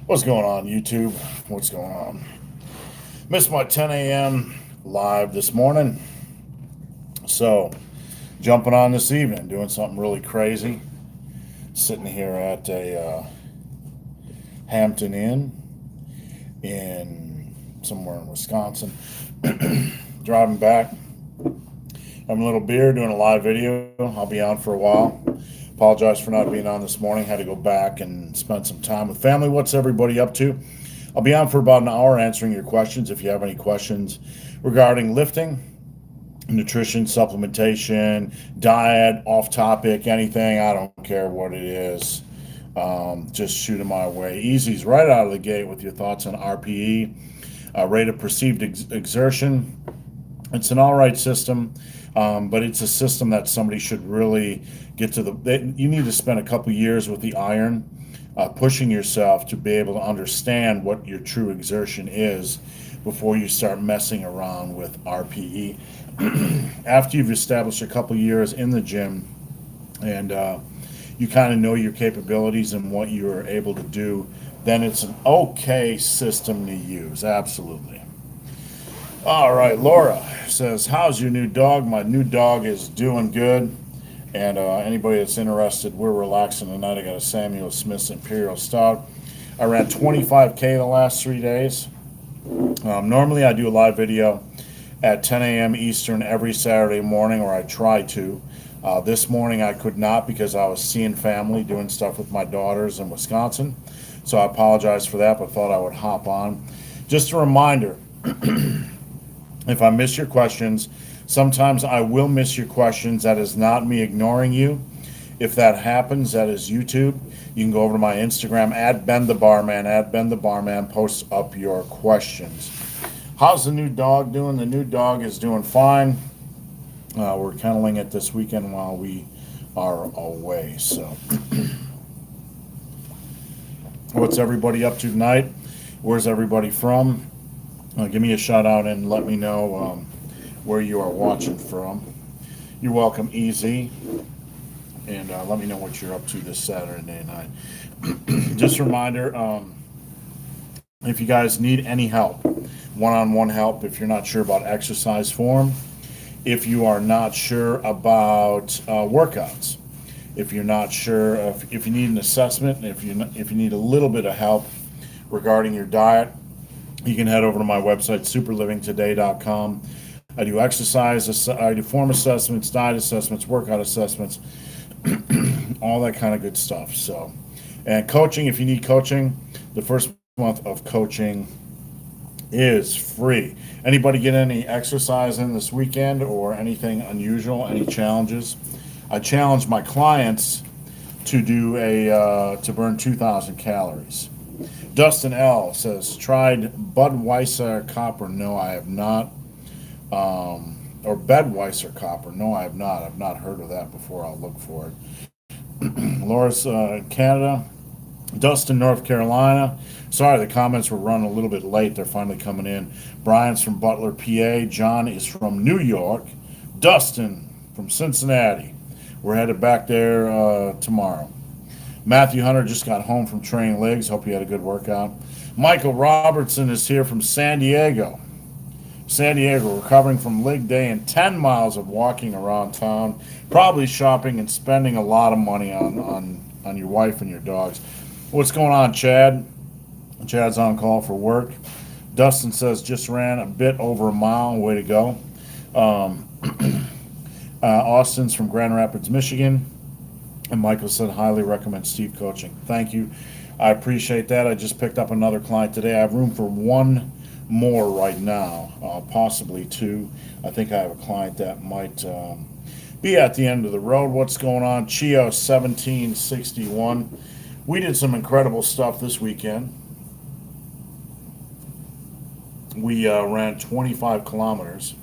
What's going on, YouTube? What's going on? Missed my 10 a.m. live this morning. So, jumping on this evening, doing something really crazy. Sitting here at a Hampton Inn in somewhere in Wisconsin. Driving back, having a little beer, doing a live video. I'll be on for a while. Apologize for not being on this morning. Had to go back and spend some time with family. What's everybody up to? I'll be on for about an hour answering your questions. If you have any questions regarding lifting, nutrition, supplementation, diet, off topic, anything, I don't care what it is. Just shoot them my way. Easy's right out of the gate with your thoughts on RPE, rate of perceived exertion. It's an all right system, but it's a system that somebody should really get to you need to spend a couple years with the iron, pushing yourself to be able to understand what your true exertion is before you start messing around with RPE. After you've established a couple years in the gym and you kind of know your capabilities and what you're able to do, then it's an okay system to use. Absolutely. All right, Laura says, how's your new dog? My new dog is doing good. And anybody that's interested, we're relaxing tonight. I got a Samuel Smith's Imperial Stout. I ran 25K the last 3 days. Normally I do a live video at 10 a.m. Eastern every Saturday morning, or I try to. This morning I could not because I was seeing family, doing stuff with my daughters in Wisconsin. So I apologize for that, but thought I would hop on. Just a reminder, if I miss your questions, sometimes I will miss your questions. That is not me ignoring you. If that happens, that is YouTube. You can go over to my Instagram, @BenTheBarman, post up your questions. How's the new dog doing? The new dog is doing fine. We're kenneling it this weekend while we are away. So, what's everybody up to tonight? Where's everybody from? Give me a shout out and let me know where you are watching from. You're welcome, Easy. And let me know what you're up to this Saturday night. Just a reminder, if you guys need any help, one-on-one help, if you're not sure about exercise form, if you are not sure about workouts, if you're not sure, if you need an assessment, if you need a little bit of help regarding your diet, you can head over to my website, superlivingtoday.com. I do exercise, I do form assessments, diet assessments, workout assessments, all that kind of good stuff. So, and coaching, if you need coaching, the first month of coaching is free. Anybody get any exercise in this weekend or anything unusual, any challenges? I challenge my clients to do to burn 2,000 calories. Dustin L says, tried Budweiser Copper? No, I have not. Or Bedweiser Copper? No, I have not. I've not heard of that before. I'll look for it. Laura's Canada. Dustin, North Carolina. Sorry, the comments were running a little bit late. They're finally coming in. Brian's from Butler, PA. John is from New York. Dustin from Cincinnati. We're headed back there tomorrow. Matthew Hunter just got home from training legs. Hope you had a good workout. Michael Robertson is here from San Diego. San Diego, recovering from leg day and 10 miles of walking around town, probably shopping and spending a lot of money on your wife and your dogs. What's going on, Chad? Chad's on call for work. Dustin says, just ran a bit over a mile. Way to go. Austin's from Grand Rapids, Michigan. And Michael said, highly recommend Steve coaching. Thank you. I appreciate that. I just picked up another client today. I have room for one more right now, possibly two. I think I have a client that might be at the end of the road. What's going on? Chio 1761. We did some incredible stuff this weekend. We ran 25 kilometers.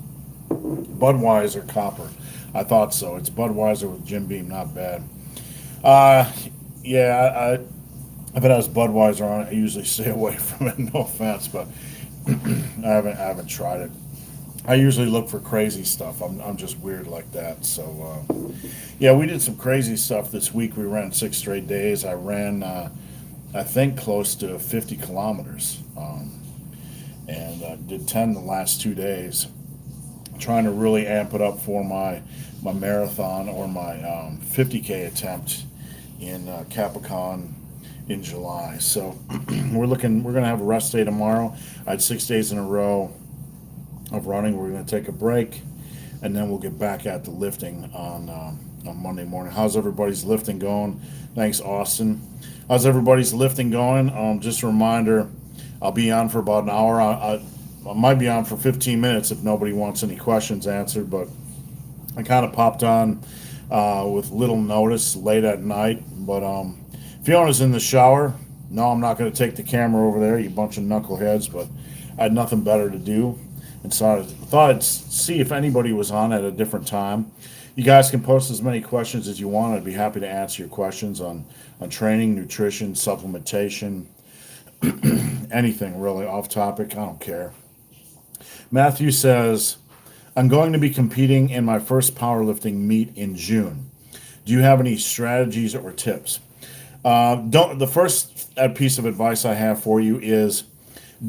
Budweiser Copper. I thought so. It's Budweiser with Jim Beam. Not bad. Yeah, if it has Budweiser on it, I usually stay away from it. No offense, but I haven't tried it. I usually look for crazy stuff. I'm just weird like that. So yeah, we did some crazy stuff this week. We ran 6 straight days. I ran I think close to 50 kilometers, and did 10 the last 2 days. Trying to really amp it up for my marathon or my 50K attempt in Capricorn in July. So we're gonna have a rest day tomorrow. I had 6 days in a row of running. We're gonna take a break, and then we'll get back at the lifting on Monday morning. How's everybody's lifting going? Thanks, Austin. How's everybody's lifting going? Just a reminder, I'll be on for about an hour. I might be on for 15 minutes if nobody wants any questions answered, but I kind of popped on with little notice late at night. But Fiona's in the shower. No, I'm not going to take the camera over there, you bunch of knuckleheads, but I had nothing better to do. And so I thought I'd see if anybody was on at a different time. You guys can post as many questions as you want. I'd be happy to answer your questions on training, nutrition, supplementation, anything really off topic. I don't care. Matthew says, I'm going to be competing in my first powerlifting meet in June. Do you have any strategies or tips? The first piece of advice I have for you is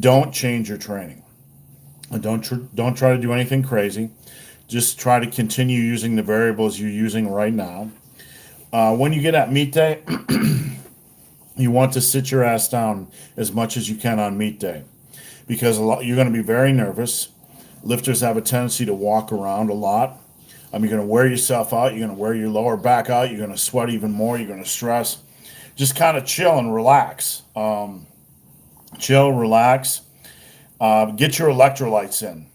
don't change your training. Don't try to do anything crazy. Just try to continue using the variables you're using right now. When you get at meet day, you want to sit your ass down as much as you can on meet day, because you're going to be very nervous. Lifters have a tendency to walk around a lot. You're going to wear yourself out. You're going to wear your lower back out. You're going to sweat even more. You're going to stress. Just kind of chill and relax. Chill, relax. Get your electrolytes in.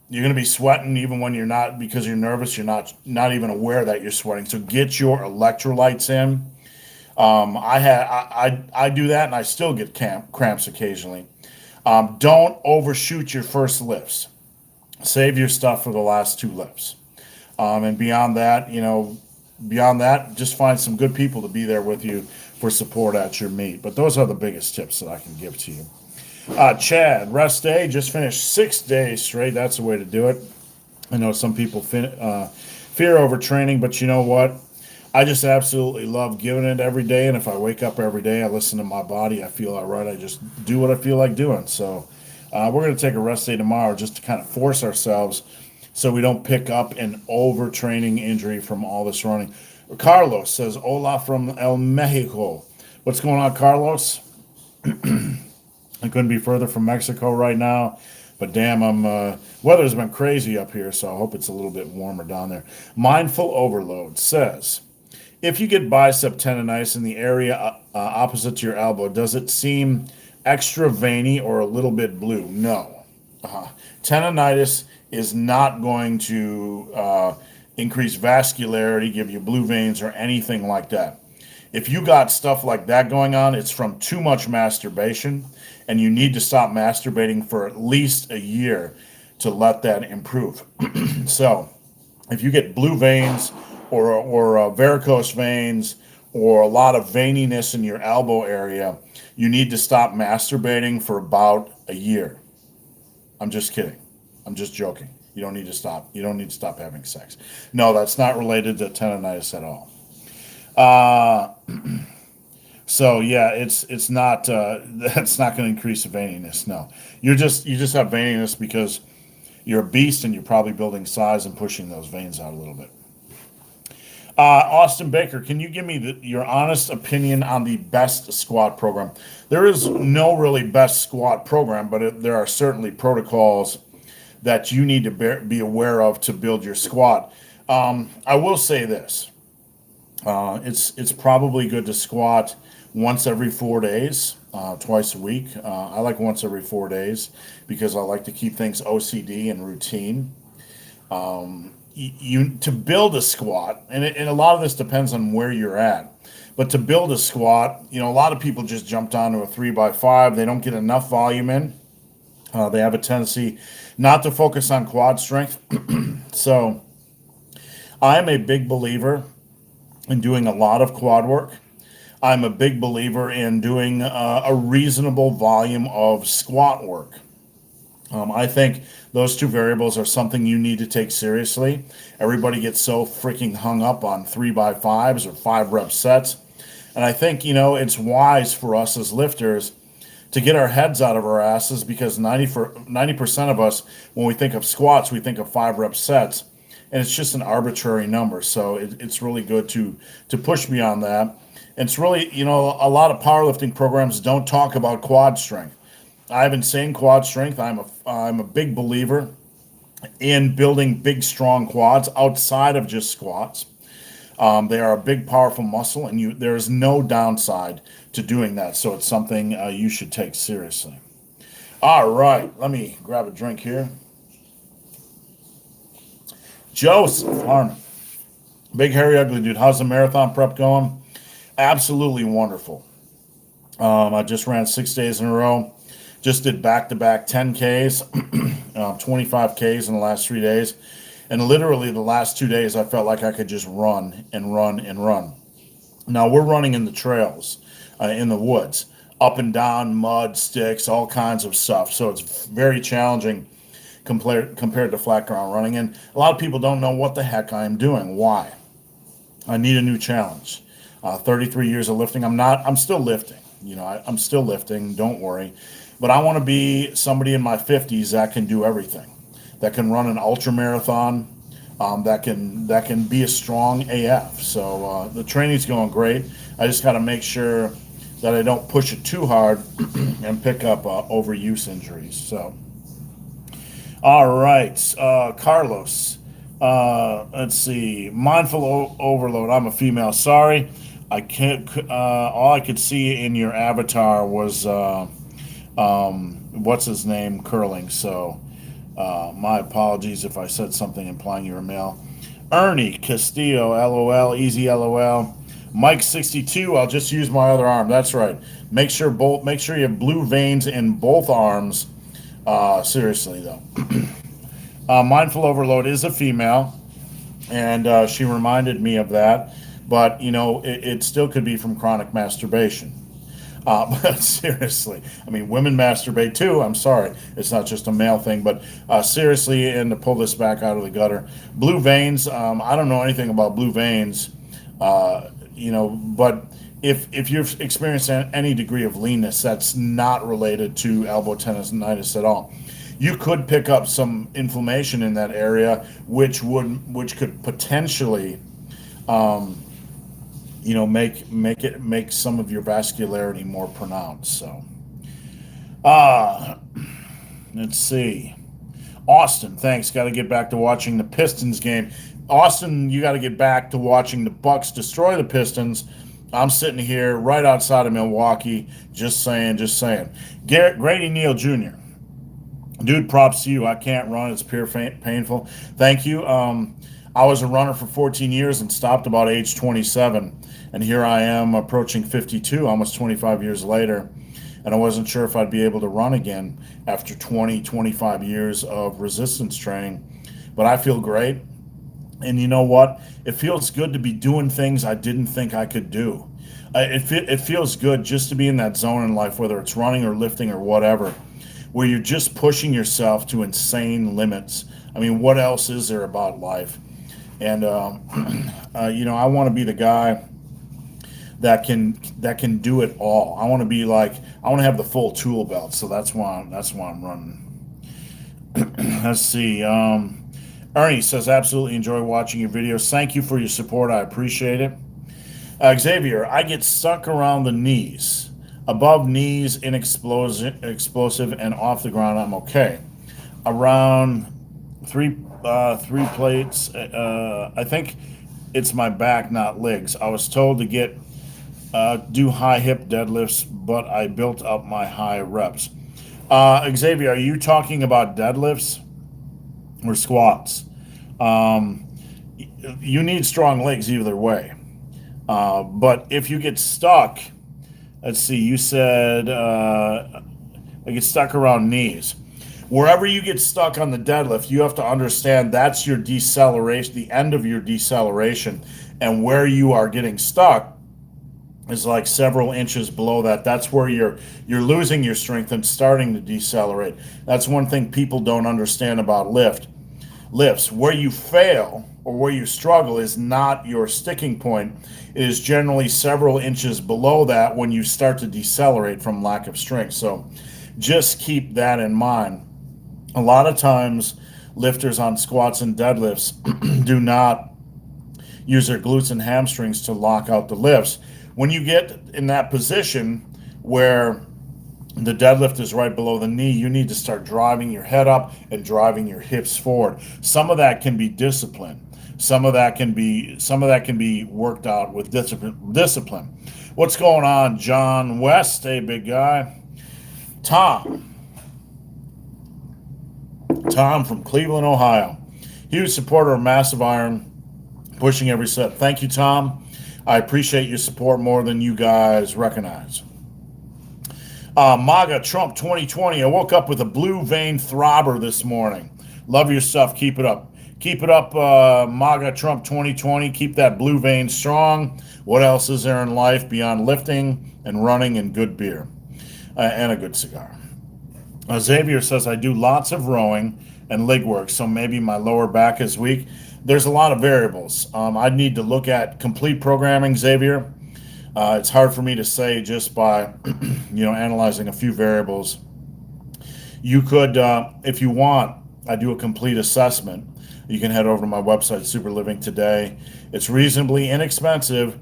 You're going to be sweating even when you're not, because you're nervous. You're not even aware that you're sweating. So get your electrolytes in. I do that, and I still get cramps occasionally. Don't overshoot your first lifts. Save your stuff for the last two lifts. And beyond that, just find some good people to be there with you for support at your meet. But those are the biggest tips that I can give to you. Chad, rest day, just finished 6 days straight. That's the way to do it. I know some people fear overtraining, but you know what? I just absolutely love giving it every day. And if I wake up every day, I listen to my body, I feel all right. I just do what I feel like doing. So we're going to take a rest day tomorrow just to kind of force ourselves so we don't pick up an overtraining injury from all this running. Carlos says, hola from El Mexico. What's going on, Carlos? I couldn't be further from Mexico right now, but damn, weather's been crazy up here, so I hope it's a little bit warmer down there. Mindful Overload says, if you get bicep tendonitis in the area opposite to your elbow, does it seem extra veiny or a little bit blue? No. Tendonitis is not going to increase vascularity, give you blue veins, or anything like that. If you got stuff like that going on, it's from too much masturbation, and you need to stop masturbating for at least a year to let that improve. So if you get blue veins or varicose veins or a lot of veininess in your elbow area, you need to stop masturbating for about a year. I'm just kidding. I'm just joking. You don't need to stop. You don't need to stop having sex. No, that's not related to tendonitis at all. So yeah, it's not that's not going to increase the veininess. No, you just have veininess because you're a beast and you're probably building size and pushing those veins out a little bit. Austin Baker, can you give me your honest opinion on the best squat program? There is no really best squat program, but there are certainly protocols that you need to be aware of to build your squat. I will say this. It's probably good to squat once every 4 days, twice a week. I like once every 4 days because I like to keep things OCD and routine. To build a squat, and a lot of this depends on where you're at, but to build a squat, a lot of people just jumped onto a 3x5. They don't get enough volume in. They have a tendency not to focus on quad strength. So I'm a big believer in doing a lot of quad work. I'm a big believer in doing a reasonable volume of squat work. I think those two variables are something you need to take seriously. Everybody gets so freaking hung up on 3x5s or 5 rep sets. And I think, it's wise for us as lifters to get our heads out of our asses, because 90% of us, when we think of squats, we think of 5 rep sets, and it's just an arbitrary number. So it's really good to push beyond that. And it's really, a lot of powerlifting programs don't talk about quad strength. I've been saying quad strength. I'm a big believer in building big, strong quads outside of just squats. They are a big, powerful muscle, and there is no downside to doing that. So it's something you should take seriously. All right, let me grab a drink here. Joseph Harmon, big, hairy, ugly dude. How's the marathon prep going? Absolutely wonderful. I just ran 6 days in a row. Just did back-to-back 10Ks, 25Ks in the last 3 days. And literally the last 2 days, I felt like I could just run and run and run. Now, we're running in the trails, in the woods, up and down, mud, sticks, all kinds of stuff. So it's very challenging compared to flat ground running. And a lot of people don't know what the heck I am doing. Why? I need a new challenge. 33 years of lifting. I'm still lifting. I'm still lifting. Don't worry. But I want to be somebody in my 50s that can do everything, that can run an ultra marathon, that can be a strong AF. So the training's going great. I just got to make sure that I don't push it too hard and pick up overuse injuries. So, all right, Carlos. Let's see. Mindful overload. I'm a female. Sorry, I can't. All I could see in your avatar was what's his name, curling. So my apologies if I said something implying you're a male. Ernie Castillo, LOL, easy LOL. Mike 62, I'll just use my other arm. That's right. Make sure you have blue veins in both arms. Seriously though. Mindful overload is a female, and she reminded me of that. But it still could be from chronic masturbation. But seriously, I mean, women masturbate too. I'm sorry, it's not just a male thing. But seriously, and to pull this back out of the gutter, blue veins. I don't know anything about blue veins, but if you've experienced any degree of leanness, that's not related to elbow tendonitis at all. You could pick up some inflammation in that area, which could potentially make some of your vascularity more pronounced. So, let's see. Austin, thanks. Got to get back to watching the Pistons game. Austin, you got to get back to watching the Bucks destroy the Pistons. I'm sitting here right outside of Milwaukee, just saying. Grady Neal Jr. Dude, props to you. I can't run. It's pure painful. Thank you. I was a runner for 14 years and stopped about age 27. And here I am approaching 52, almost 25 years later. And I wasn't sure if I'd be able to run again after 25 years of resistance training. But I feel great. And you know what? It feels good to be doing things I didn't think I could do. It feels good just to be in that zone in life, whether it's running or lifting or whatever, where you're just pushing yourself to insane limits. I mean, what else is there about life? And I want to be the guy that can do it all. I want to have the full tool belt. So that's why I'm running. Let's see. Ernie says, absolutely enjoy watching your videos. Thank you for your support. I appreciate it. Xavier, I get stuck around the knees. Above knees, explosive, and off the ground, I'm okay. Around three plates, I think it's my back, not legs. I was told to do high hip deadlifts, but I built up my high reps. Xavier, are you talking about deadlifts or squats? You need strong legs either way. But if you get stuck, let's see, you said I get stuck around knees. Wherever you get stuck on the deadlift, you have to understand that's your deceleration, the end of your deceleration. And where you are getting stuck is like several inches below that. That's where you're losing your strength and starting to decelerate. That's one thing people don't understand about lifts. Where you fail or where you struggle is not your sticking point. It is generally several inches below that when you start to decelerate from lack of strength. So just keep that in mind. A lot of times, lifters on squats and deadlifts do not use their glutes and hamstrings to lock out the lifts. When you get in that position where the deadlift is right below the knee, you need to start driving your head up and driving your hips forward. Some of that can be discipline. Some of that can be worked out with discipline. What's going on, John West? Hey, big guy. Tom from Cleveland, Ohio. Huge supporter of Massive Iron, pushing every set. Thank you, Tom. I appreciate your support more than you guys recognize. MAGA Trump 2020. I woke up with a blue vein throbber this morning. Love your stuff. Keep it up. Keep it up, MAGA Trump 2020. Keep that blue vein strong. What else is there in life beyond lifting and running and good beer and a good cigar? Xavier says, I do lots of rowing and leg work, so maybe my lower back is weak. There's a lot of variables. I'd need to look at complete programming, Xavier. It's hard for me to say just by, analyzing a few variables. You could, if you want, I do a complete assessment. You can head over to my website, Super Living Today. It's reasonably inexpensive,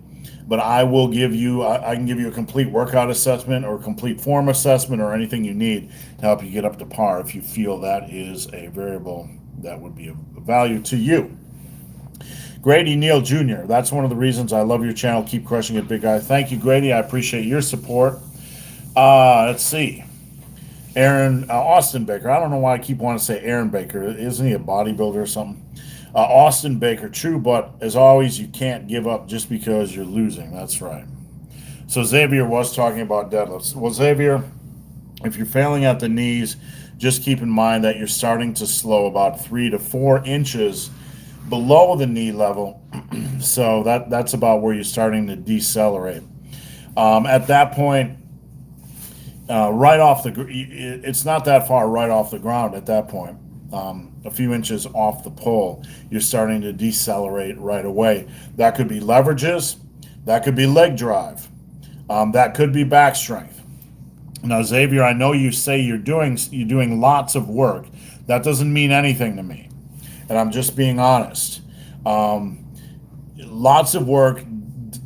but I will give you, I can give you a complete workout assessment or complete form assessment or anything you need to help you get up to par if you feel that is a variable that would be of value to you. Grady Neal Jr., that's one of the reasons I love your channel. Keep crushing it, big guy. Thank you, Grady. I appreciate your support. Let's see. Aaron Austin Baker. I don't know why I keep wanting to say Aaron Baker. Isn't he a bodybuilder or something? Austin Baker. True, but as always, you can't give up just because you're losing. That's right. So Xavier was talking about deadlifts. Well, Xavier, if you're failing at the knees, just keep in mind that you're starting to slow about 3 to 4 inches below the knee level. So that's about where you're starting to decelerate. At that point, right off it's not that far right off the ground at that point. A few inches off the pole, you're starting to decelerate right away. That could be leverages, that could be leg drive, that could be back strength. Now, Xavier, I know you say you're doing lots of work. That doesn't mean anything to me, and I'm just being honest. Lots of work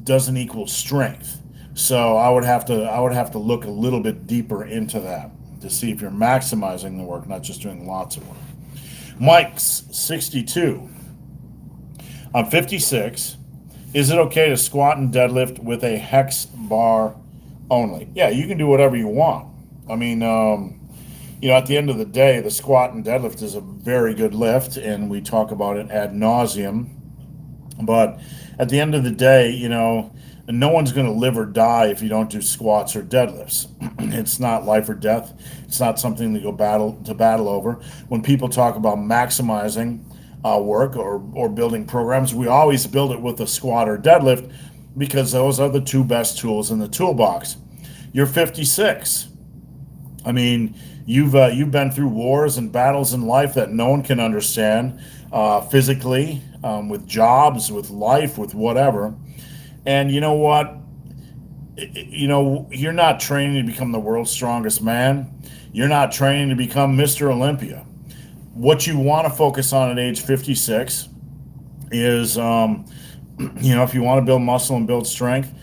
doesn't equal strength. So I would have to look a little bit deeper into that to see if you're maximizing the work, not just doing lots of work. Mike's 62. I'm 56. Is it okay to squat and deadlift with a hex bar only? Yeah, you can do whatever you want. I mean, at the end of the day, the squat and deadlift is a very good lift, and we talk about it ad nauseum. But at the end of the day, no one's going to live or die if you don't do squats or deadlifts. It's not life or death. It's not something to go battle over. When people talk about maximizing work or building programs, we always build it with a squat or deadlift because those are the two best tools in the toolbox. You're 56. I mean, you've been through wars and battles in life that no one can understand, physically, with jobs, with life, with whatever. And you know what? You're not training to become the world's strongest man. You're not training to become Mr. Olympia. What you want to focus on at age 56 is, if you want to build muscle and build strength,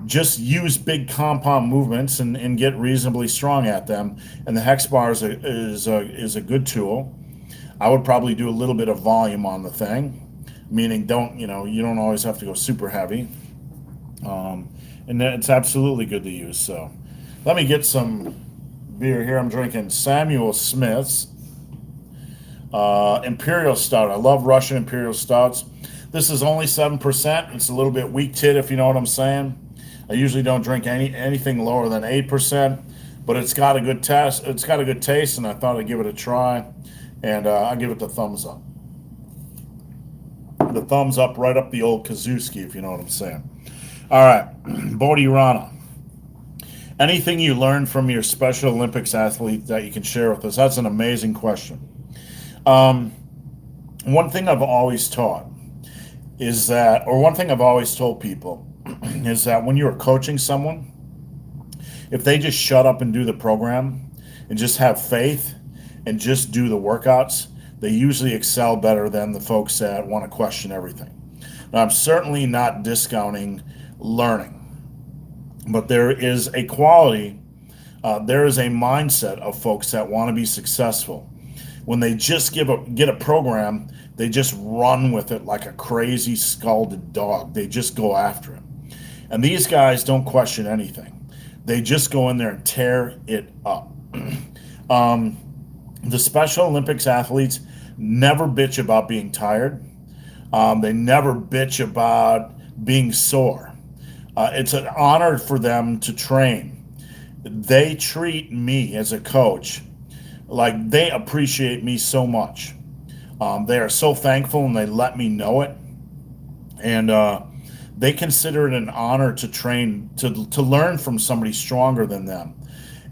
just use big compound movements and get reasonably strong at them. And the hex bar is a good tool. I would probably do a little bit of volume on the thing, meaning you don't always have to go super heavy. And it's absolutely good to use. So let me get some beer here. I'm drinking Samuel Smith's Imperial Stout. I love Russian Imperial Stouts. This is only 7%. It's a little bit weak tit, if you know what I'm saying. I usually don't drink anything lower than 8%, but it's got a good taste. It's got a good taste, and I thought I'd give it a try. And I'll give it the thumbs up. The thumbs up right up the old Kazuski, if you know what I'm saying. All right, Bodhi Rana. Anything you learned from your Special Olympics athlete that you can share with us? That's an amazing question. One thing I've always taught is that, or one thing I've always told people is that when you're coaching someone, if they just shut up and do the program and just have faith and just do the workouts, they usually excel better than the folks that want to question everything. Now, I'm certainly not discounting learning, but there is a quality, there is a mindset of folks that want to be successful. When they just get a program, they just run with it like a crazy scalded dog. They just go after it. And these guys don't question anything. They just go in there and tear it up. The Special Olympics athletes never bitch about being tired. They never bitch about being sore. It's an honor for them to train. They treat me as a coach like they appreciate me so much. They are so thankful and they let me know it. And they consider it an honor to train, to learn from somebody stronger than them.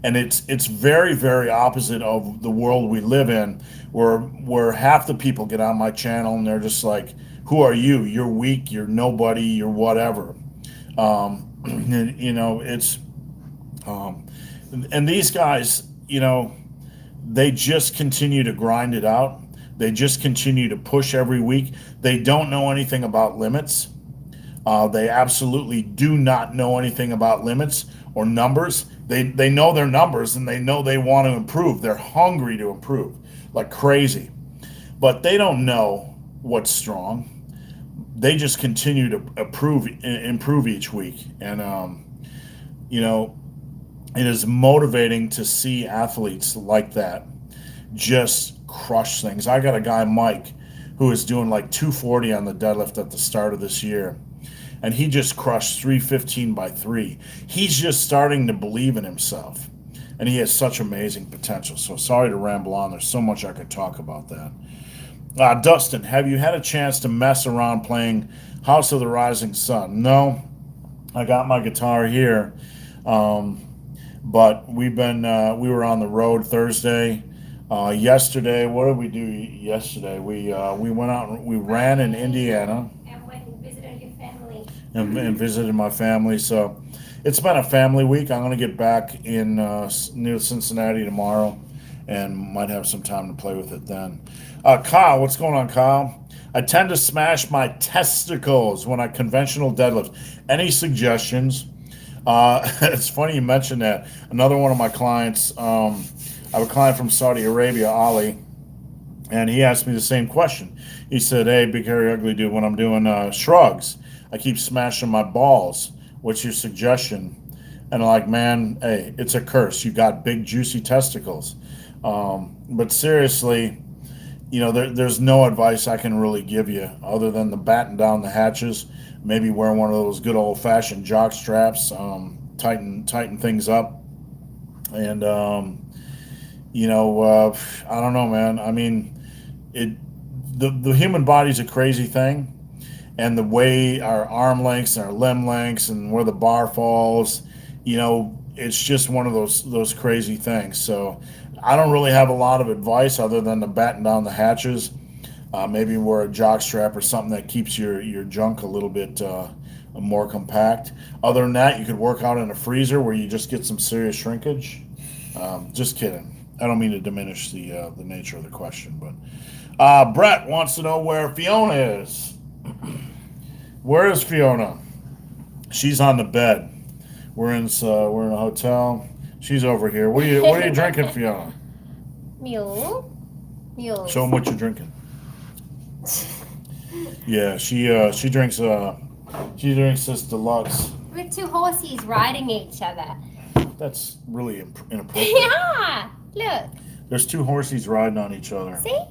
And it's very, very opposite of the world we live in, where half the people get on my channel and they're just like, "Who are you? You're weak. You're nobody. You're whatever." It's and these guys, they just continue to grind it out. They just continue to push every week. They don't know anything about limits. They absolutely do not know anything about limits or numbers. They know their numbers and they know they want to improve. They're hungry to improve like crazy. But they don't know what's strong. They just continue to improve each week. And, it is motivating to see athletes like that just crush things. I got a guy, Mike, who is doing like 240 on the deadlift at the start of this year. And he just crushed 315 by 3. He's just starting to believe in himself. And he has such amazing potential. So sorry to ramble on. There's so much I could talk about that. Dustin, have you had a chance to mess around playing House of the Rising Sun? No. I got my guitar here. But we were on the road Thursday. Yesterday, what did we do yesterday? We went out and we ran in Indiana. And visited my family. So it's been a family week. I'm going to get back in near Cincinnati tomorrow and might have some time to play with it then. Kyle, what's going on, Kyle? I tend to smash my testicles when I conventional deadlift. Any suggestions? It's funny you mentioned that. Another one of my clients, I have a client from Saudi Arabia, Ali, and he asked me the same question. He said, "Hey, big hairy ugly dude, when I'm doing shrugs, I keep smashing my balls. What's your suggestion?" And I'm like, "Man, hey, it's a curse. You got big, juicy testicles." But seriously, there's no advice I can really give you other than to batten down the hatches, maybe wear one of those good old-fashioned jock straps, tighten things up. And, I don't know, man. I mean, the human body's a crazy thing. And the way our arm lengths and our limb lengths and where the bar falls, it's just one of those crazy things. So I don't really have a lot of advice other than to batten down the hatches. Maybe wear a jock strap or something that keeps your junk a little bit more compact. Other than that, you could work out in a freezer where you just get some serious shrinkage. Just kidding. I don't mean to diminish the nature of the question, but Brett wants to know where Fiona is. Where is Fiona? She's on the bed. We're in a hotel. She's over here. What are you drinking, Fiona? Mule. Show them what you're drinking. Yeah, she drinks this deluxe. We're two horses riding each other. That's really inappropriate. Yeah, look. There's two horses riding on each other. See?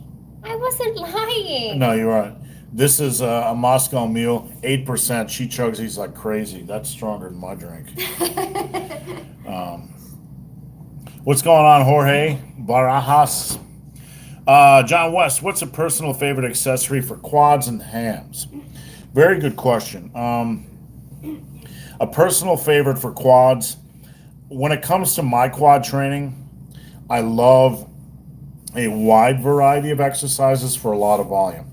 I wasn't lying. No, you're right. This is a Moscow Mule, 8%. She chugs these like crazy. That's stronger than my drink. What's going on, Jorge Barajas? John West, what's a personal favorite accessory for quads and hams? Very good question. A personal favorite for quads, when it comes to my quad training, I love a wide variety of exercises for a lot of volume.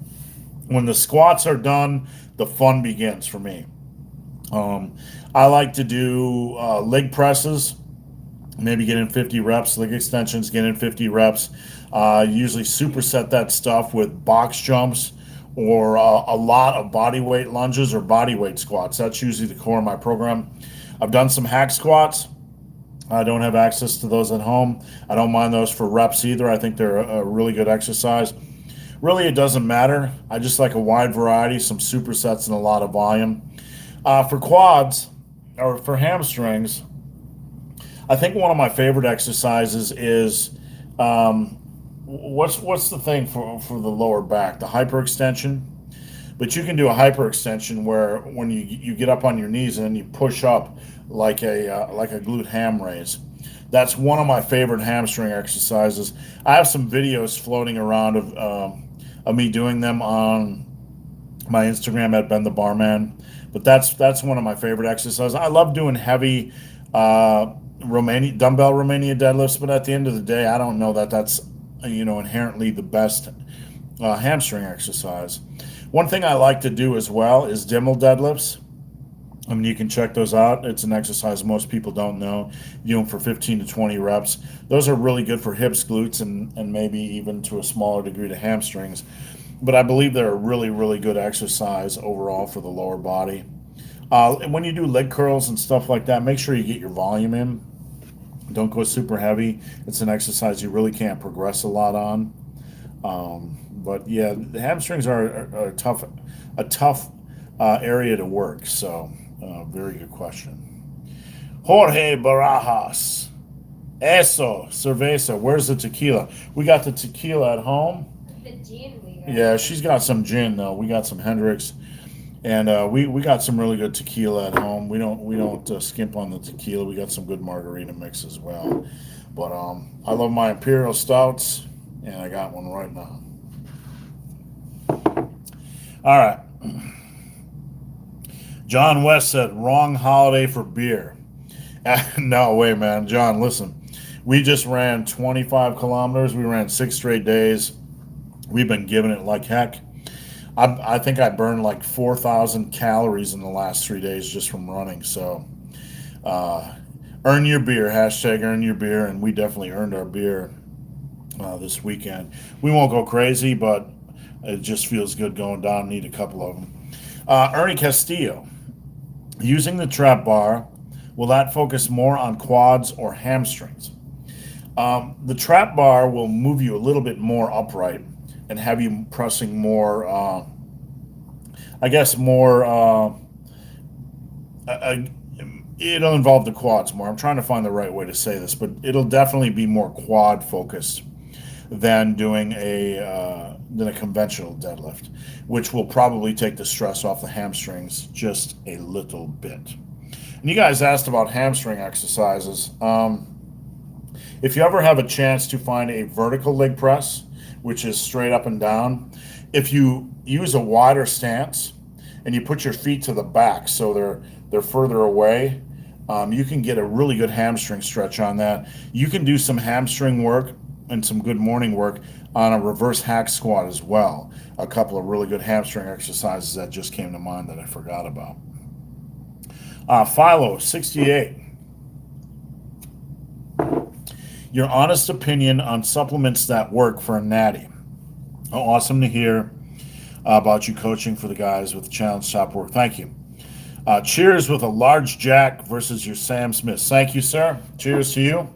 When the squats are done, the fun begins for me. I like to do leg presses, maybe get in 50 reps, leg extensions, get in 50 reps. Usually superset that stuff with box jumps or a lot of body weight lunges or body weight squats. That's usually the core of my program. I've done some hack squats. I don't have access to those at home. I don't mind those for reps either. I think they're a really good exercise. Really, it doesn't matter. I just like a wide variety, some supersets, and a lot of volume. For quads or for hamstrings, I think one of my favorite exercises is what's the thing for the lower back? The hyperextension. But you can do a hyperextension where when you get up on your knees and then you push up like a glute ham raise. That's one of my favorite hamstring exercises. I have some videos floating around of me doing them on my Instagram at Ben the Barman. But that's one of my favorite exercises. I love doing heavy dumbbell Romania deadlifts, but at the end of the day, I don't know that that's inherently the best hamstring exercise. One thing I like to do as well is Dimmel deadlifts. I mean, you can check those out. It's an exercise most people don't know. You do them for 15 to 20 reps. Those are really good for hips, glutes, and maybe even to a smaller degree to hamstrings. But I believe they're a really, really good exercise overall for the lower body. And when you do leg curls and stuff like that, make sure you get your volume in. Don't go super heavy. It's an exercise you really can't progress a lot on. But yeah, the hamstrings are a tough area to work. So, very good question. Jorge Barajas. Eso, cerveza. Where's the tequila? We got the tequila at home. The gin we got. Yeah, she's got some gin though. We got some Hendrix, and we got some really good tequila at home. We don't skimp on the tequila. We got some good margarita mix as well. But I love my imperial stouts, and I got one right now. All right. John West said, wrong holiday for beer. No way, man. John, listen. We just ran 25 kilometers. We ran 6 straight days. We've been giving it like heck. I think I burned like 4,000 calories in the last 3 days just from running. So earn your beer, hashtag earn your beer. And we definitely earned our beer this weekend. We won't go crazy, but it just feels good going down. Need a couple of them. Ernie Castillo. Using the trap bar, will that focus more on quads or hamstrings? The trap bar will move you a little bit more upright and have you pressing more, it'll involve the quads more. I'm trying to find the right way to say this, but it'll definitely be more quad focused than doing a conventional deadlift, which will probably take the stress off the hamstrings just a little bit. And you guys asked about hamstring exercises. If you ever have a chance to find a vertical leg press, which is straight up and down, if you use a wider stance and you put your feet to the back so they're further away, you can get a really good hamstring stretch on that. You can do some hamstring work and some good morning work on a reverse hack squat as well. A couple of really good hamstring exercises that just came to mind that I forgot about. Philo 68. Your honest opinion on supplements that work for a natty. Oh, awesome to hear about you coaching for the guys with the challenge shop work. Thank you. Cheers with a large Jack versus your Sam Smith. Thank you, sir. Cheers to you.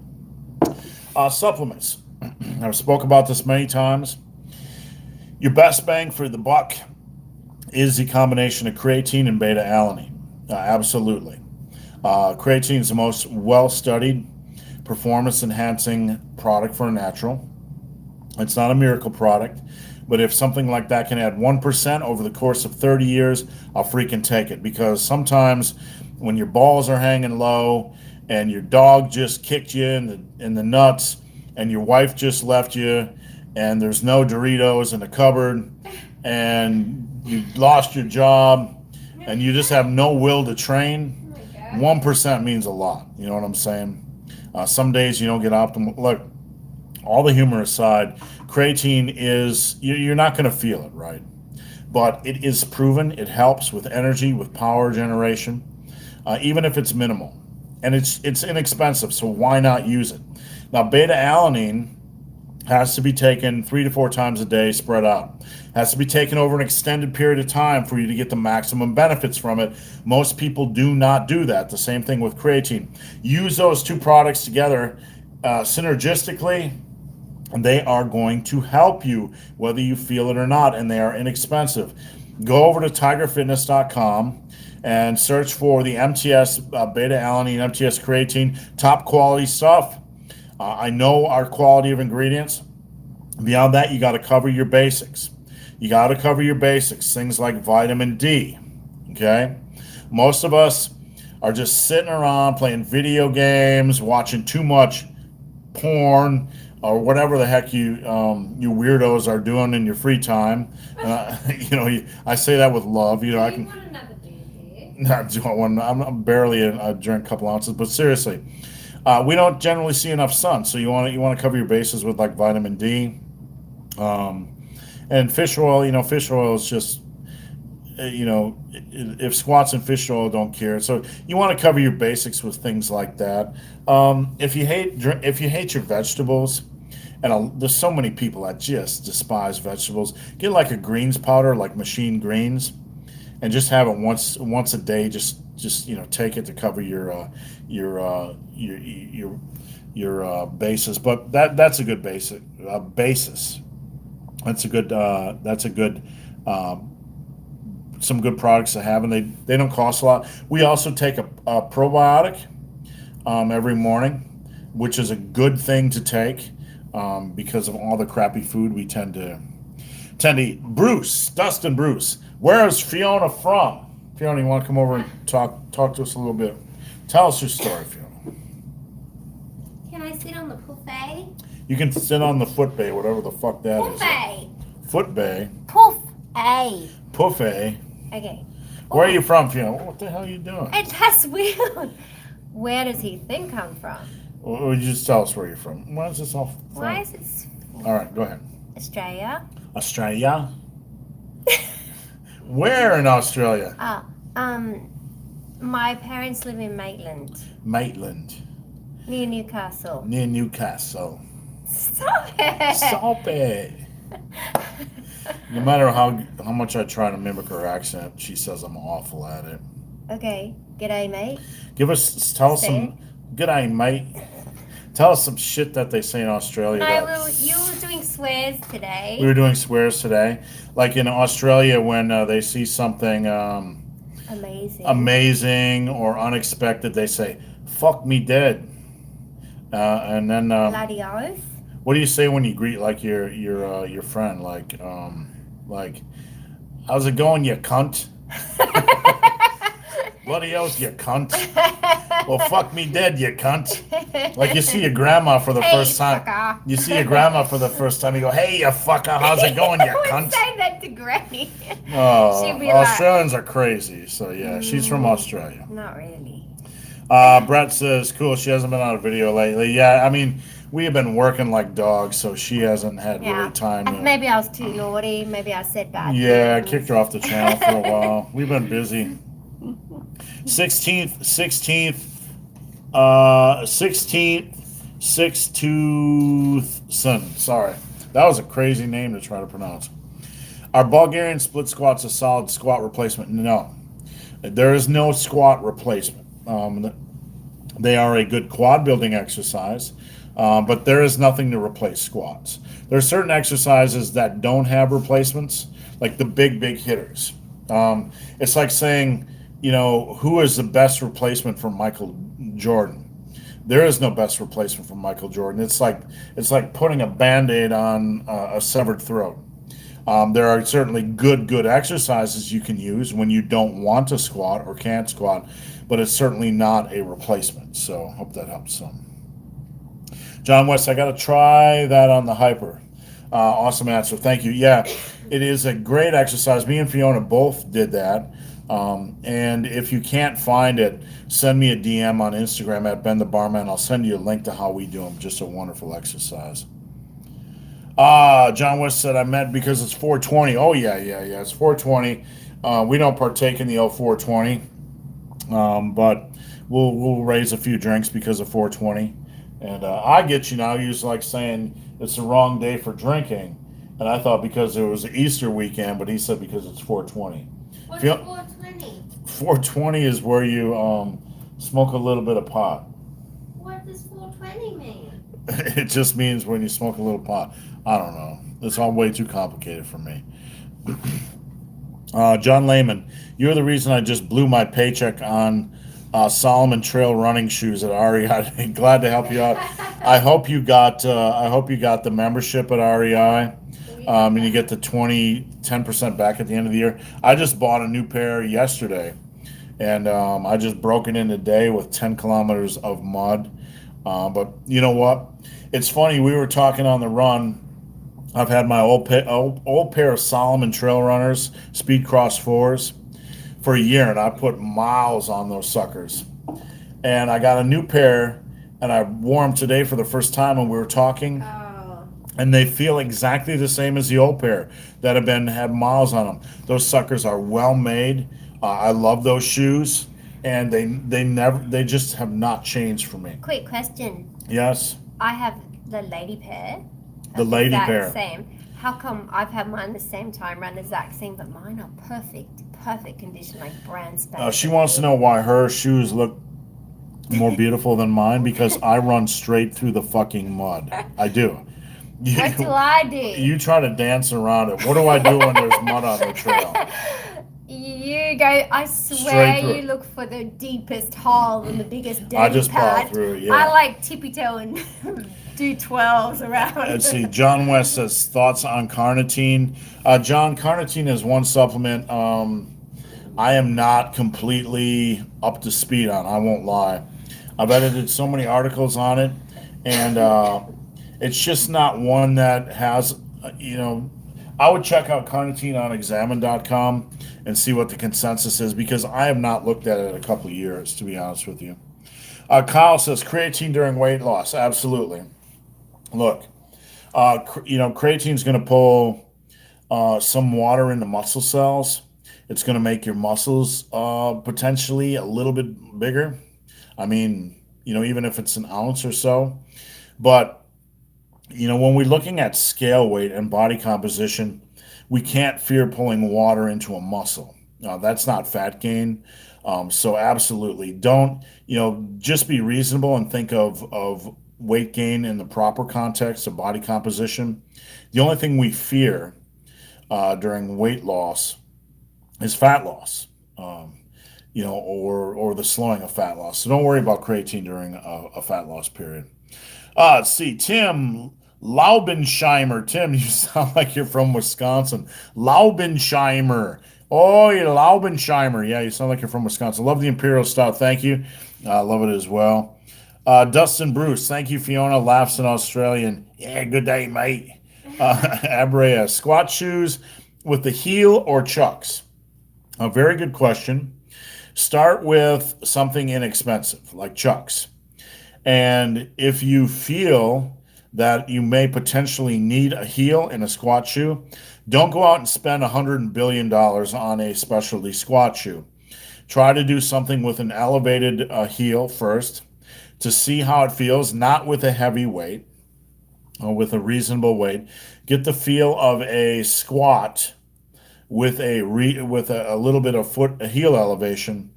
Supplements. I've spoke about this many times. Your best bang for the buck is the combination of creatine and beta-alanine. Absolutely. Creatine is the most well-studied performance-enhancing product for a natural. It's not a miracle product, but if something like that can add 1% over the course of 30 years, I'll freaking take it. Because sometimes when your balls are hanging low and your dog just kicked you in the nuts and your wife just left you and there's no Doritos in the cupboard and you lost your job and you just have no will to train, 1% means a lot. You know what I'm saying? Some days you don't get optimal. Look, all the humor aside, creatine is, you're not going to feel it, right? but it is proven. It helps with energy, with power generation, even if it's minimal. And it's inexpensive, so why not use it? Now, beta-alanine has to be taken 3 to 4 times a day, spread out. Has to be taken over an extended period of time for you to get the maximum benefits from it. Most people do not do that. The same thing with creatine. Use those two products together synergistically, and they are going to help you, whether you feel it or not, and they are inexpensive. Go over to tigerfitness.com and search for the MTS beta-alanine, MTS creatine, top quality stuff. I know our quality of ingredients. Beyond that, you got to cover your basics. You got to cover your basics, things like vitamin D. Okay? Most of us are just sitting around playing video games, watching too much porn, or whatever the heck you weirdos are doing in your free time. I say that with love. I can. Want another beer? Not doing one. I'm barely I drink a couple ounces, but seriously, we don't generally see enough sun, so you want to cover your bases with like vitamin D, and fish oil. Fish oil is just if squats and fish oil don't cure, so you want to cover your basics with things like that. If you hate your vegetables, and there's so many people that just despise vegetables, get like a greens powder, like machine greens, and just have it once a day. Just take it to cover your basis. But that's a good basis. That's a good some good products to have, and they don't cost a lot. We also take a probiotic every morning, which is a good thing to take because of all the crappy food we tend to eat. Dustin Bruce, where is Fiona from? Fiona, you want to come over and talk to us a little bit? Tell us your story, Fiona. Can I sit on the buffet? You can sit on the foot bay, whatever the fuck that is. Buffet. Foot bay. Buffet. Buffet. Okay. Where are you from, Fiona? What the hell are you doing? That's weird. Where does he think I'm from? Or you just tell us where you're from. Why is this all from? Why is it All right, go ahead. Australia? Australia? Where in Australia? My parents live in Maitland. Maitland. Near Newcastle. Near Newcastle. Stop it! Stop it! No matter how much I try to mimic her accent, she says I'm awful at it. Okay. G'day, mate. Tell us some. G'day, mate. Tell us some shit that they say in Australia. You were doing swears today. We were doing swears today. Like in Australia, when they see something amazing or unexpected, they say, fuck me dead. And then... Bloody oath? What do you say when you greet like your friend? Like, how's it going, you cunt? Bloody oath, you cunt. Well, fuck me dead, you cunt. Like you see your grandma for the first time. Fucker. You see your grandma for the first time. You go, hey, you fucker, how's it going, you cunt? I would say that to Granny. Oh, She'd be Australians are crazy. So yeah, she's from Australia. Not really. Brett says, cool, she hasn't been on a video lately. Yeah, I mean, we have been working like dogs, so she hasn't had really time. Maybe I was too naughty. Maybe I said bad Yeah, I things. kicked her off the channel for a while. We've been busy. 16th, 6th, sorry. That was a crazy name to try to pronounce. Are Bulgarian split squats a solid squat replacement? No. There is no squat replacement. They are a good quad building exercise, but there is nothing to replace squats. There are certain exercises that don't have replacements, like the big hitters. It's like saying, who is the best replacement for Michael Jordan? There is no best replacement for Michael Jordan. It's like putting a Band-Aid on a severed throat. There are certainly good exercises you can use when you don't want to squat or can't squat, but it's certainly not a replacement. So hope that helps some. John West, I got to try that on the hyper. Awesome answer. Thank you. Yeah, it is a great exercise. Me and Fiona both did that. And if you can't find it, send me a DM on Instagram at Ben the Barman. I'll send you a link to how we do them. Just a wonderful exercise. John West said I meant because it's 420. Oh yeah. It's 420. We don't partake in the L420, but we'll raise a few drinks because of 420. And I get you now. You was like saying it's the wrong day for drinking, and I thought because it was Easter weekend, but he said because it's 420. What's Feel, 420? 420 is where you smoke a little bit of pot. What does 420 mean? It just means when you smoke a little pot. I don't know. It's all way too complicated for me. John Lehman, you're the reason I just blew my paycheck on Solomon Trail running shoes at REI. Glad to help you out. I hope you got. I hope you got the membership at REI, and you get the 10% back at the end of the year. I just bought a new pair yesterday, and I just broke it in today with 10 kilometers of mud. But you know what? It's funny. We were talking on the run. I've had my old pair of Solomon Trail Runners Speed Cross 4s for a year, and I put miles on those suckers. And I got a new pair, and I wore them today for the first time, and we were talking, Oh. and they feel exactly the same as the old pair that had miles on them. Those suckers are well made. I love those shoes, and they just have not changed for me. Quick question. Yes, I have the lady pair. the lady Exact pair. same. How come I've had mine the same time, run the exact same, but mine are perfect condition, like brand spanking. She wants to know why her shoes look more beautiful than mine because I run straight through the fucking mud. I do. What do I do? You try to dance around it. What do I do when there's mud on the trail? You go. I Straight swear through you it. look for the deepest hole and the biggest dirty I just plow pad. through it, yeah. I like tippy toe and do 12s around. Let's see. John West says thoughts on carnitine. John, carnitine is one supplement I am not completely up to speed on. I won't lie. I've edited so many articles on it, and it's just not one that has, I would check out carnitine on examine.com and see what the consensus is because I have not looked at it in a couple of years, to be honest with you. Kyle says creatine during weight loss. Absolutely. Look, creatine is going to pull some water into muscle cells. It's going to make your muscles potentially a little bit bigger. I mean, even if it's an ounce or so. But, when we're looking at scale weight and body composition, we can't fear pulling water into a muscle. That's not fat gain. So absolutely don't, just be reasonable and think of weight gain in the proper context of body composition. The only thing we fear during weight loss is fat loss, or the slowing of fat loss. So don't worry about creatine during a fat loss period. Let's see, Tim Laubensheimer. Tim, you sound like you're from Wisconsin. Laubensheimer. Oh, you're Laubensheimer. Yeah, you sound like you're from Wisconsin. Love the Imperial Stout. Thank you. Love it as well. Dustin Bruce. Thank you, Fiona. Laughs in Australian. Yeah, good day, mate. Abrea. Squat shoes with the heel or chucks? A very good question. Start with something inexpensive, like chucks. And if you feel that you may potentially need a heel in a squat shoe, don't go out and spend $100 billion on a specialty squat shoe. Try to do something with an elevated heel first to see how it feels, not with a heavy weight, or with a reasonable weight. Get the feel of a squat with a little bit of heel elevation,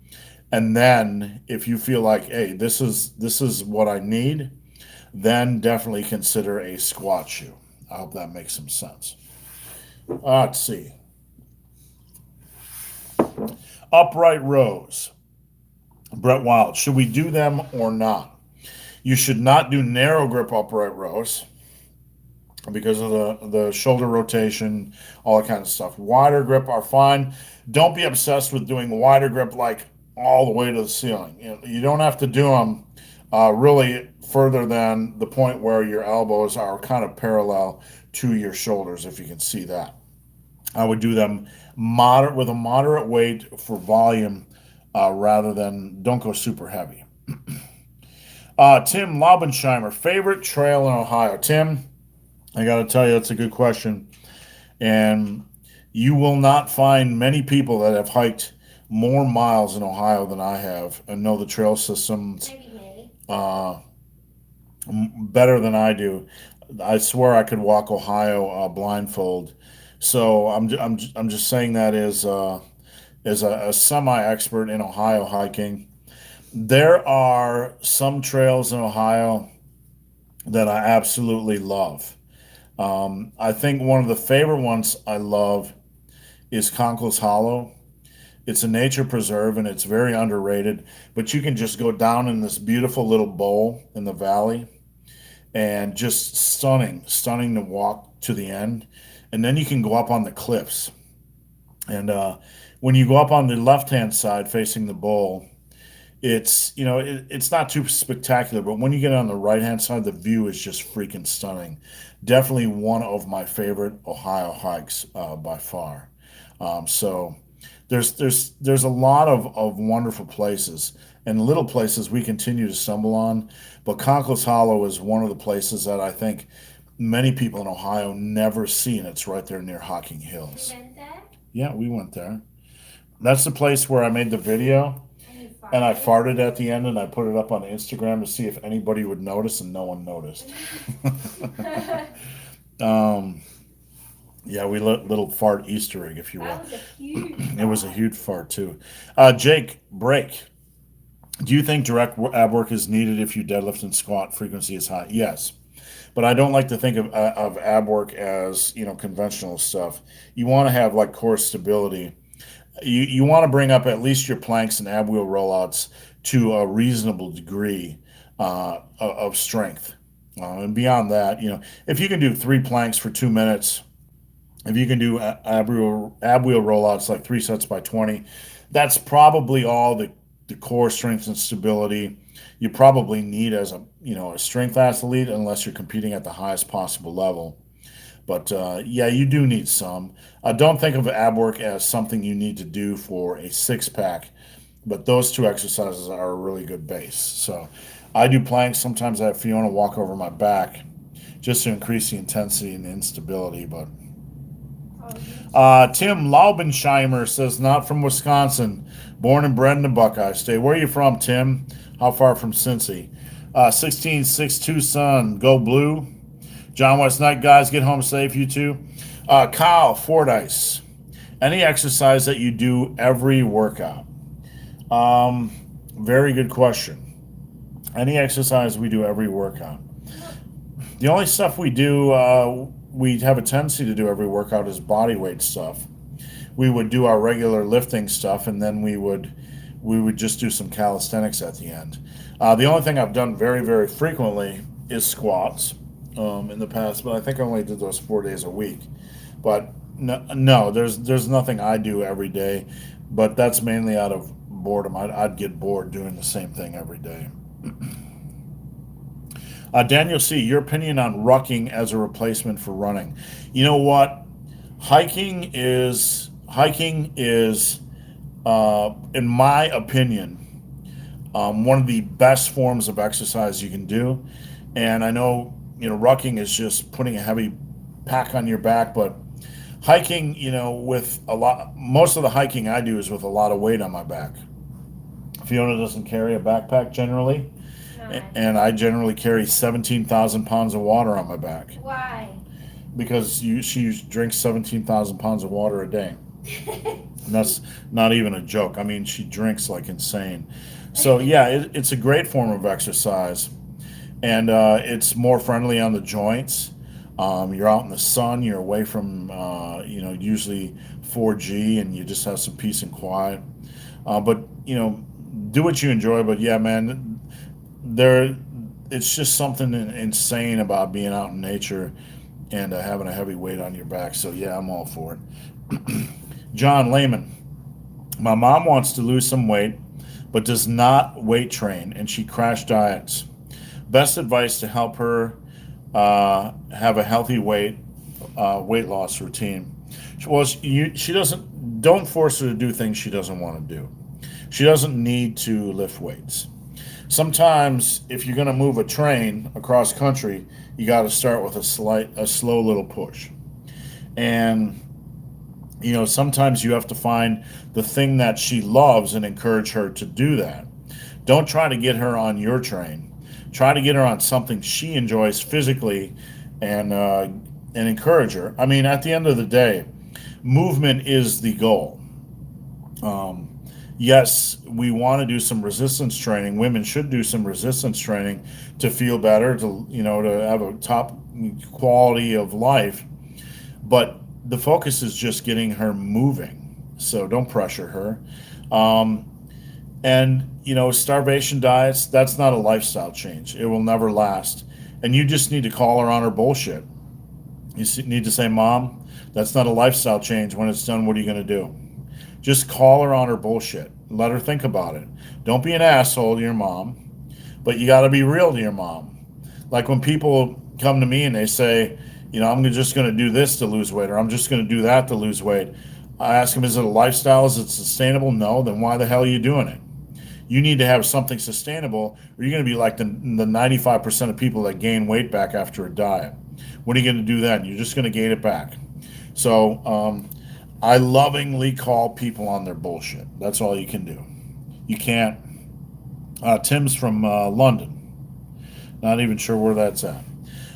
and then if you feel like, hey, this is what I need, then definitely consider a squat shoe. I hope that makes some sense. Let's see. Upright rows. Brett Wild, should we do them or not? You should not do narrow grip upright rows because of the shoulder rotation, all that kind of stuff. Wider grip are fine. Don't be obsessed with doing wider grip like all the way to the ceiling. You don't have to do them really further than the point where your elbows are kind of parallel to your shoulders, if you can see that. I would do them with a moderate weight for volume rather than, don't go super heavy. Tim Laubensheimer, favorite trail in Ohio. Tim, I got to tell you, that's a good question. And you will not find many people that have hiked more miles in Ohio than I have and know the trail systems Maybe me. uh, better than I do. I swear I could walk Ohio blindfold. So I'm just saying that as a semi expert in Ohio hiking. There are some trails in Ohio that I absolutely love. I think one of the favorite ones I love is Conkle's Hollow. It's a nature preserve and it's very underrated, but you can just go down in this beautiful little bowl in the valley and just stunning to walk to the end. And then you can go up on the cliffs. And when you go up on the left hand side facing the bowl, it's not too spectacular, but when you get on the right hand side, the view is just freaking stunning. Definitely one of my favorite Ohio hikes by far. So there's a lot of wonderful places and little places we continue to stumble on, but Conkle's Hollow is one of the places that I think many people in Ohio never see, and it's right there near Hocking Hills. You went there? Yeah, we went there. That's the place where I made the video. And you And I farted? farted at the end and I put it up on Instagram to see if anybody would notice, and no one noticed. um, yeah, we let little fart Easter egg, if you will. That was a huge It was a fart. huge fart, too. Jake, break. Do you think direct ab work is needed if you deadlift and squat frequency is high? Yes. But I don't like to think of ab work as, conventional stuff. You want to have like core stability. You want to bring up at least your planks and ab wheel rollouts to a reasonable degree of strength. And beyond that, if you can do 3 planks for 2 minutes, if you can do ab wheel rollouts like 3 sets by 20, that's probably all the core strength and stability you probably need as a strength athlete, unless you're competing at the highest possible level. But yeah, you do need some. Don't think of ab work as something you need to do for a 6 pack, but those 2 exercises are a really good base. So I do planks. Sometimes I have Fiona walk over my back just to increase the intensity and the instability. But Oh, you Tim Laubensheimer says, not from Wisconsin, born and bred in the Buckeye State. Where are you from, Tim? How far from Cincy? 1662 son, go blue. John West Night, guys, get home safe, you two. Kyle Fordyce, any exercise that you do every workout? Um, Very good question. Any exercise we do every workout. The only stuff we have a tendency to do every workout is body weight stuff. We would do our regular lifting stuff, and then we would just do some calisthenics at the end. The only thing I've done very, very frequently is squats in the past, but I think I only did those 4 days a week. But no, there's nothing I do every day, but that's mainly out of boredom. I'd get bored doing the same thing every day. Daniel C., your opinion on rucking as a replacement for running? You know what? Hiking is, in my opinion, one of the best forms of exercise you can do. And I know, rucking is just putting a heavy pack on your back, but hiking, with most of the hiking I do is with a lot of weight on my back. Fiona doesn't carry a backpack generally, not. and I generally carry 17,000 pounds of water on my back Why? because she drinks 17,000 pounds of water a day. And that's not even a joke. I mean, she drinks like insane. So yeah, it's a great form of exercise, and it's more friendly on the joints. You're out in the sun. You're away from usually 4G, and you just have some peace and quiet. But do what you enjoy. But yeah, man, it's just something insane about being out in nature and having a heavy weight on your back. So yeah, I'm all for it. John Lehman, my mom wants to lose some weight, but does not weight train, and she crash diets. Best advice to help her have a healthy weight loss routine. Well, she doesn't. Don't force her to do things she doesn't want to do. She doesn't need to lift weights. Sometimes if you're going to move a train across country, you got to start with a slow little push. And sometimes you have to find the thing that she loves and encourage her to do that. Don't try to get her on your train. Try to get her on something she enjoys physically, and encourage her. I mean, at the end of the day, movement is the goal. Yes, we want to do some resistance training. Women should do some resistance training to feel better, to have a top quality of life. But the focus is just getting her moving. So don't pressure her. And starvation diets, that's not a lifestyle change. It will never last. And you just need to call her on her bullshit. Need to say, Mom, that's not a lifestyle change. When it's done, what are you going to do? Just call her on her bullshit. Let her think about it. Don't be an asshole to your mom, but you got to be real to your mom. Like when people come to me and they say, I'm just going to do this to lose weight, or I'm just going to do that to lose weight. I ask them, is it a lifestyle? Is it sustainable? No. Then why the hell are you doing it? You need to have something sustainable, or you're going to be like the 95% of people that gain weight back after a diet. What are you going to do then? You're just going to gain it back. So I lovingly call people on their bullshit. That's all you can do. You can't. Tim's from London. Not even sure where that's at.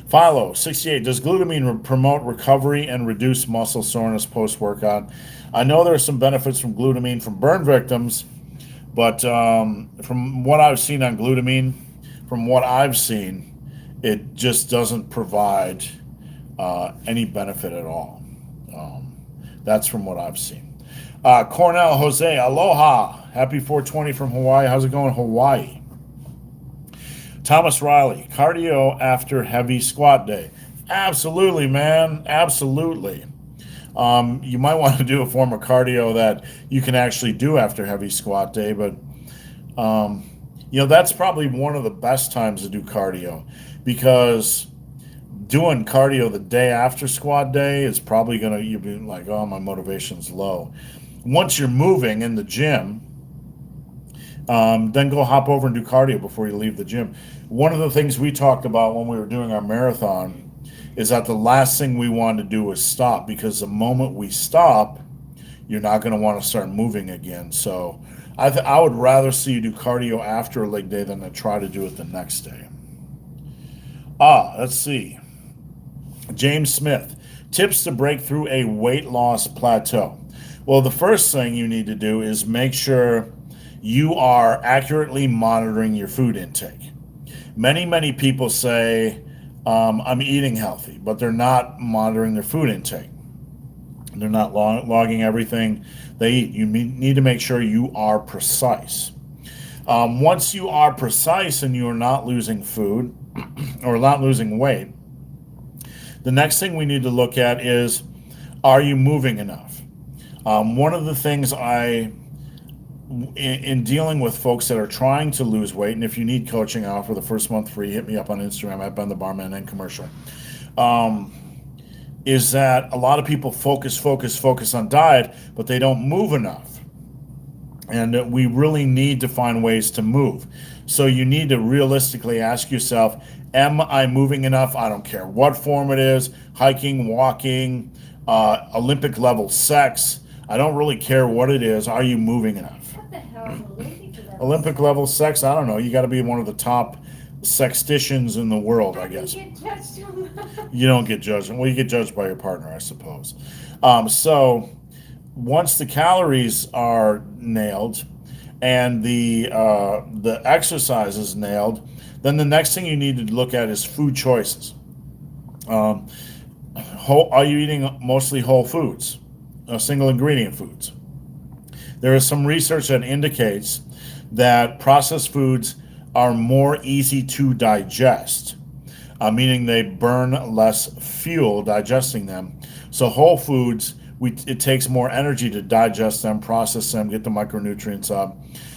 Philo, 68. Does glutamine promote recovery and reduce muscle soreness post-workout? I know there are some benefits from glutamine from burn victims, but from what I've seen on glutamine, it just doesn't provide any benefit at all. That's from what I've seen. Cornell Jose, aloha. Happy 420 from Hawaii. How's it going, Hawaii? Thomas Riley, cardio after heavy squat day. Absolutely, man. Absolutely. You might want to do a form of cardio that you can actually do after heavy squat day, but that's probably one of the best times to do cardio, because doing cardio the day after squat day is probably you'll be like, oh, my motivation's low. Once you're moving in the gym, then go hop over and do cardio before you leave the gym. One of the things we talked about when we were doing our marathon is that the last thing we want to do is stop, because the moment we stop, you're not going to want to start moving again. So I would rather see you do cardio after a leg day than to try to do it the next day. Let's see. James Smith, tips to break through a weight loss plateau. Well, the first thing you need to do is make sure you are accurately monitoring your food intake. Many people say, I'm eating healthy, but they're not monitoring their food intake. They're not logging everything they eat. You need to make sure you are precise. Once you are precise and you are not losing food or not losing weight, the next thing we need to look at is, are you moving enough? One of the things in dealing with folks that are trying to lose weight, and if you need coaching, I offer the first month free. Hit me up on Instagram at Ben the Barman and commercial. Is that a lot of people focus on diet, but they don't move enough. And we really need to find ways to move. So you need to realistically ask yourself, am I moving enough? I don't care what form it is, hiking, walking, Olympic level sex. I don't really care what it is. Are you moving enough? What the hell is Olympic level? Olympic level sex? I don't know. You got to be one of the top sexticians in the world, I guess. You get judged on that. You don't get judged. Well, you get judged by your partner, I suppose. So once the calories are nailed and the exercise is nailed, then the next thing you need to look at is food choices. Are you eating mostly whole foods, single ingredient foods? There is some research that indicates that processed foods are more easy to digest, meaning they burn less fuel digesting them. So whole foods, it takes more energy to digest them, process them, get the micronutrients up.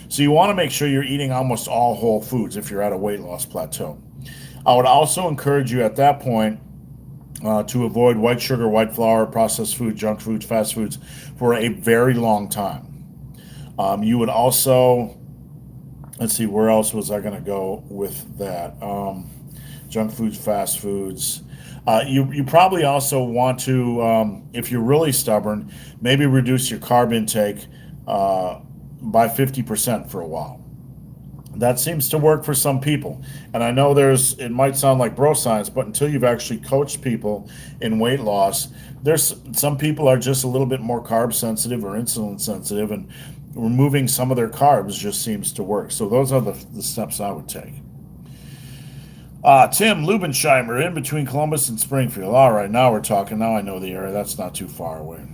So you want to make sure you're eating almost all whole foods if you're at a weight loss plateau. I would also encourage you at that point to avoid white sugar, white flour, processed food, junk foods, fast foods for a very long time. You would also let's see, where else was I going to go with that? Junk foods, fast foods. You probably also want to, if you're really stubborn, maybe reduce your carb intake by 50% for a while. That seems to work for some people. And I know it might sound like bro science, but until you've actually coached people in weight loss, there's some people are just a little bit more carb sensitive or insulin sensitive, and removing some of their carbs just seems to work. So those are the steps I would take. Tim Lubensheimer, in between Columbus and Springfield. All right, now we're talking. Now I know the area. That's not too far away.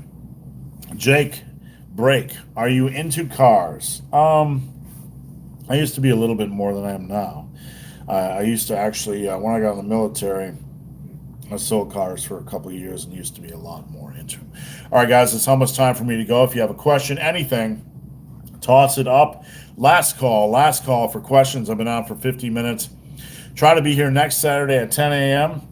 Jake, break. Are you into cars? I used to be a little bit more than I am now. I used to actually, when I got in the military, I sold cars for a couple of years and used to be a lot more into them. All right, guys, it's almost time for me to go. If you have a question, anything, toss it up. Last call for questions. I've been on for 50 minutes. Try to be here next Saturday at 10 a.m.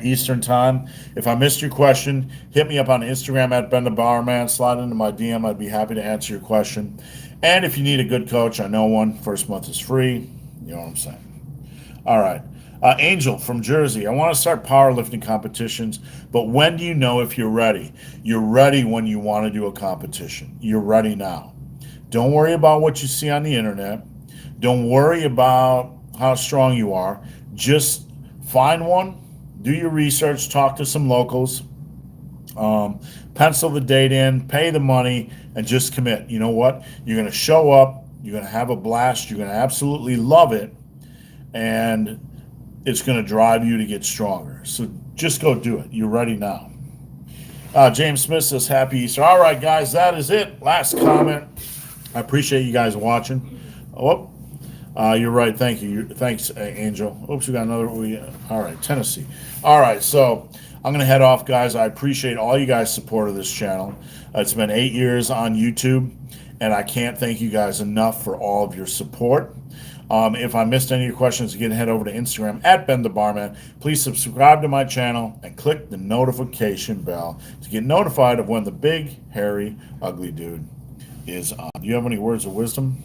Eastern time. If I missed your question, hit me up on Instagram at Ben the Barman. Slide into my DM. I'd be happy to answer your question. And if you need a good coach, I know one. First month is free. You know what I'm saying. All right. Angel from Jersey. I want to start powerlifting competitions, but when do you know if you're ready? You're ready when you want to do a competition. You're ready now. Don't worry about what you see on the internet. Don't worry about how strong you are. Just find one, do your research, talk to some locals, pencil the date in, pay the money, and just commit. You know what? You're going to show up. You're going to have a blast. You're going to absolutely love it. And it's going to drive you to get stronger. So just go do it. You're ready now. James Smith says, Happy Easter. All right, guys, that is it. Last comment. I appreciate you guys watching. Oh, you're right. Thank you. Thanks, Angel. Oops, we got another. All right, Tennessee. All right, so I'm going to head off, guys. I appreciate all you guys' support of this channel. It's been 8 years on YouTube, and I can't thank you guys enough for all of your support. If I missed any of your questions, again, head over to Instagram at Ben the Barman. Please subscribe to my channel and click the notification bell to get notified of when the big, hairy, ugly dude is on. Do you have any words of wisdom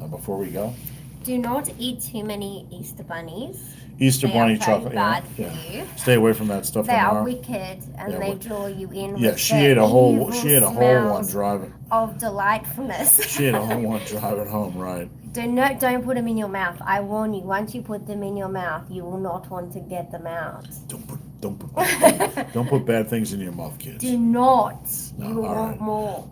before we go? Do not eat too many Easter bunnies. Easter bunny chocolate. Bad for you. Stay away from that stuff. They are wicked, and they draw you in. Yeah, with she ate a whole one smells driving. Of delightfulness. She ate a whole one driving home, right? Don't put them in your mouth. I warn you. Once you put them in your mouth, you will not want to get them out. Don't put bad things in your mouth, kids. Do not. No, you will want more.